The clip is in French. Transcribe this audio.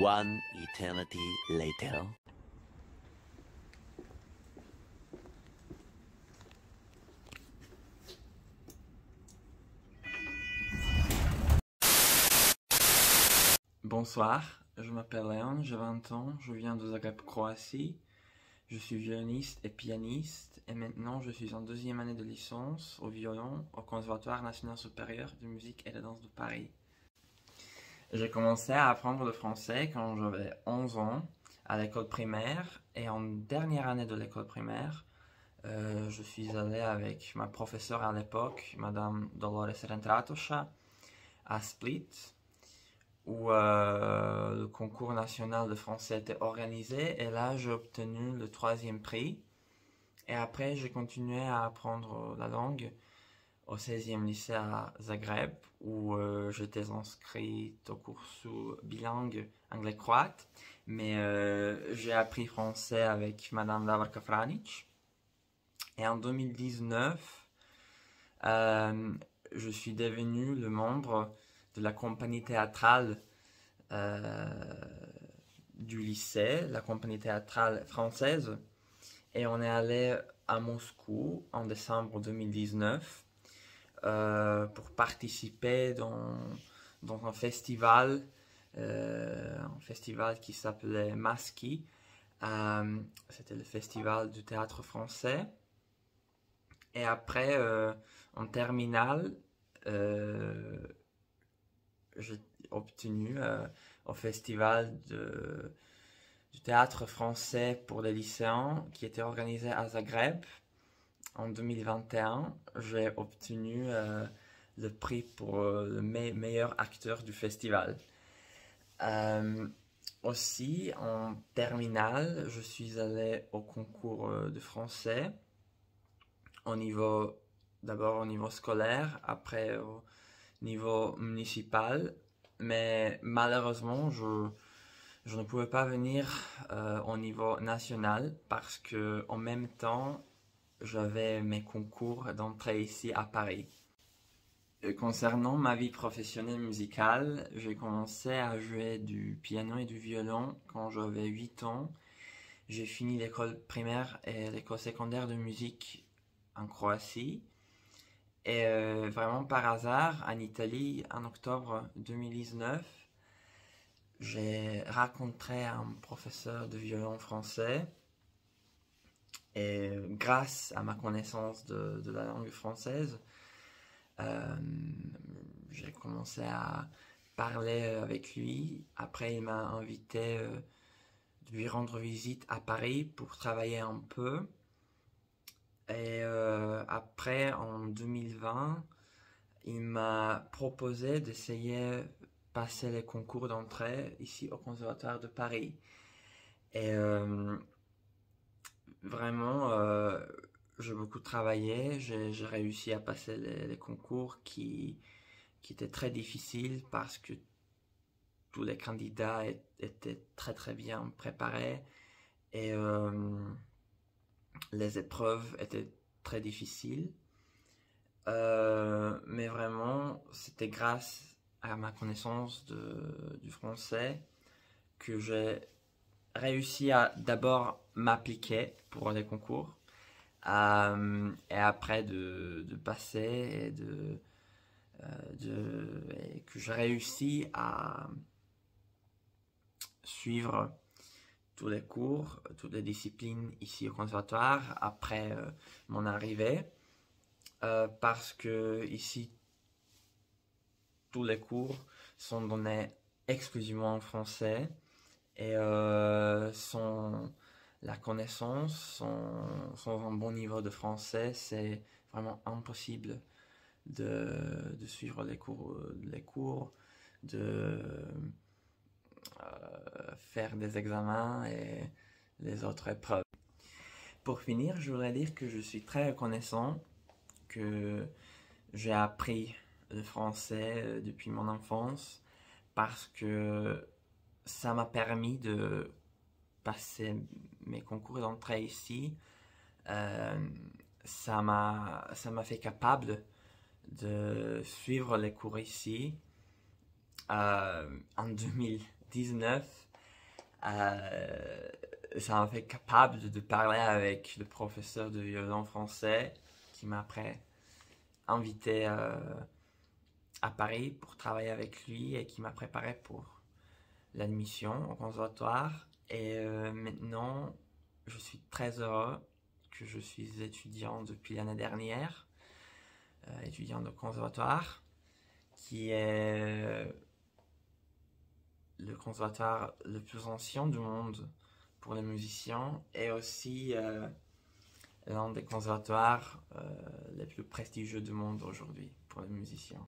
One eternity later. Bonsoir, je m'appelle Léon, j'ai 20 ans, je viens de Zagreb, Croatie. Je suis violoniste et pianiste et maintenant je suis en deuxième année de licence au violon au Conservatoire national supérieur de musique et de danse de Paris. J'ai commencé à apprendre le français quand j'avais 11 ans à l'école primaire et en dernière année de l'école primaire, je suis allé avec ma professeure à l'époque, Madame Dolores Rentratosha, à Split, où le concours national de français était organisé et là j'ai obtenu le 3e prix et après j'ai continué à apprendre la langue au 16e lycée à Zagreb où j'étais inscrit au cours bilingue anglais-croate mais j'ai appris français avec Madame Davorka Franic et en 2019 je suis devenu le membre de la compagnie théâtrale du lycée, la compagnie théâtrale française, et on est allé à Moscou en décembre 2019 pour participer dans un festival qui s'appelait Maski. C'était le festival du théâtre français. Et après, en terminale, j'ai obtenu au festival du théâtre français pour les lycéens qui était organisé à Zagreb en 2021. J'ai obtenu le prix pour le meilleur acteur du festival. Aussi, en terminale, je suis allé au concours de français d'abord au niveau scolaire, après au niveau municipal, mais malheureusement je ne pouvais pas venir au niveau national parce que en même temps j'avais mes concours d'entrée ici à Paris. Concernant ma vie professionnelle musicale, j'ai commencé à jouer du piano et du violon quand j'avais 8 ans. J'ai fini l'école primaire et l'école secondaire de musique en Croatie. Et vraiment par hasard, en Italie, en octobre 2019, j'ai rencontré un professeur de violon français. Et grâce à ma connaissance de la langue française, j'ai commencé à parler avec lui. Après, il m'a invité de lui rendre visite à Paris pour travailler un peu. Et après, en 2020, il m'a proposé d'essayer passer les concours d'entrée ici au Conservatoire de Paris. Et vraiment, j'ai beaucoup travaillé. J'ai réussi à passer les concours qui étaient très difficiles parce que tous les candidats étaient très très bien préparés. Et les épreuves étaient très difficiles. Mais vraiment, c'était grâce à ma connaissance du français que j'ai réussi à d'abord m'appliquer pour les concours et après de passer et que j'ai réussi à suivre tous les cours, toutes les disciplines ici au conservatoire après mon arrivée. Parce que ici, tous les cours sont donnés exclusivement en français et la connaissance, sans un bon niveau de français, c'est vraiment impossible de suivre les cours, de faire des examens et les autres épreuves. Pour finir, je voudrais dire que je suis très reconnaissant que j'ai appris le français depuis mon enfance parce que ça m'a permis de passer mes concours d'entrée ici. Ça m'a fait capable de suivre les cours ici. En 2019, Ça m'a fait capable de parler avec le professeur de violon français qui m'a après invité à Paris pour travailler avec lui et qui m'a préparé pour l'admission au conservatoire. Et maintenant, je suis très heureux que je suis étudiant depuis l'année dernière, étudiant de conservatoire, qui est le conservatoire le plus ancien du monde pour les musiciens et aussi l'un des conservatoires les plus prestigieux du monde aujourd'hui pour les musiciens.